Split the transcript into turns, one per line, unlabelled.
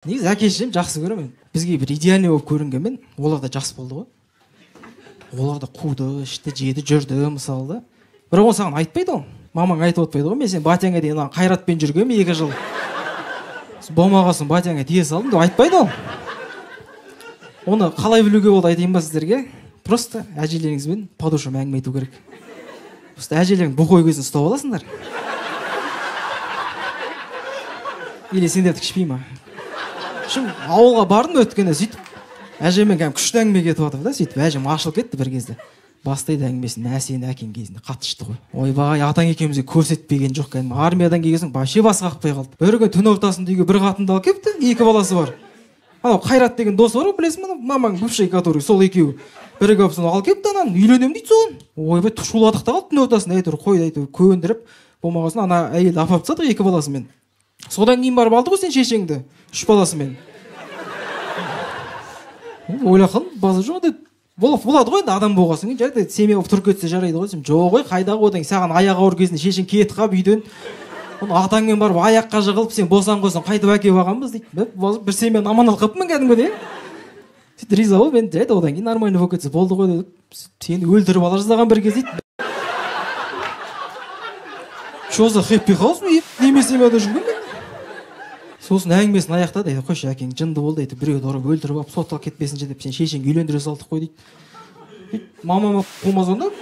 Негізі әке шешем жақсы көремін. Бізге бір идеальный болып көрінгенмен, олар да жас болды ғой. Олар да қуды, ішті, жеді, жүрді, мысалы да. Бірақ оны саған айтпайды ол. Мамаң айтып отпайды ғой. Мен сен батяңа дейін қайратпен жүргем 2 жыл. Болмағасын батяңа тие салдым деп айтпайды ол. Оны қалай білуге болады айтайын ба сіздерге? Просто әжелеріңізбен по душам әңгіме айту керек. Просто әжелерің бұқой көзін ұстап аласыңдар. Или сендерді кішпей ма? Шын ауылға бардым өткенде сөйтіп әжемен кәдімгі күшті әңгіме кетіп жатыр да, сөйтіп әжем ашылып кетті бір кезде. Бастайды әңгімесін, сен әкең кезінде қатты ішті ғой. Ойбай, атаң екеумізге көрсетпеген жоқ кәдімгі. Армиядан келген соң вообще басы қақпай қалды. Бір күн түн ортасында үйге бір қатынды алып келіпті, 2 баласы бар. Анау Қайрат деген досы бар ғой, білесің бе? Мамаң бывший, который сол екеуі бірігіп соны алып келіпті, ананы үйленемін дейді соған. Ойбай, шуладық та қалды түн ортасында, әйтеуір қойды әйтеуір көндіріп, болмағасын ана әйелді апарып тастадық 2 баласымен. Содан кейін барып алды ғой сен шешеңді 3 баласымен. Ойлақын базы жоқ деді. Болады ғой енді адам болғасын кейін жарайды, семья болып тұрып кетсе жарайды ғой. Сен жоқ қой, қайдағы одан саған аяқ ауыр кезінде шешең кетіп қалып үйден. Оны атаңмен барып аяққа жығылып сен босан қойсаң қайтып әкеліп алғанбыз дейді. Бір семьяны аман алып қалыппын кәдімгідей. Сөйтіп риза болып енді жарайды, одан кейін нормально болып кетсе болды ғой дедік. Сені өлтіріп ала жаздаған бір кез дейді. Что за хэппи хаус неме семьяда жүрген мен. Сосын әңгімесін аяқтады, қойшы әкең жынды болды, біреуді ұрып өлтіріп алып сотталып кетпесінші деп сен шешең үйлендіре салдық қой дейді. Мамама болмас онда.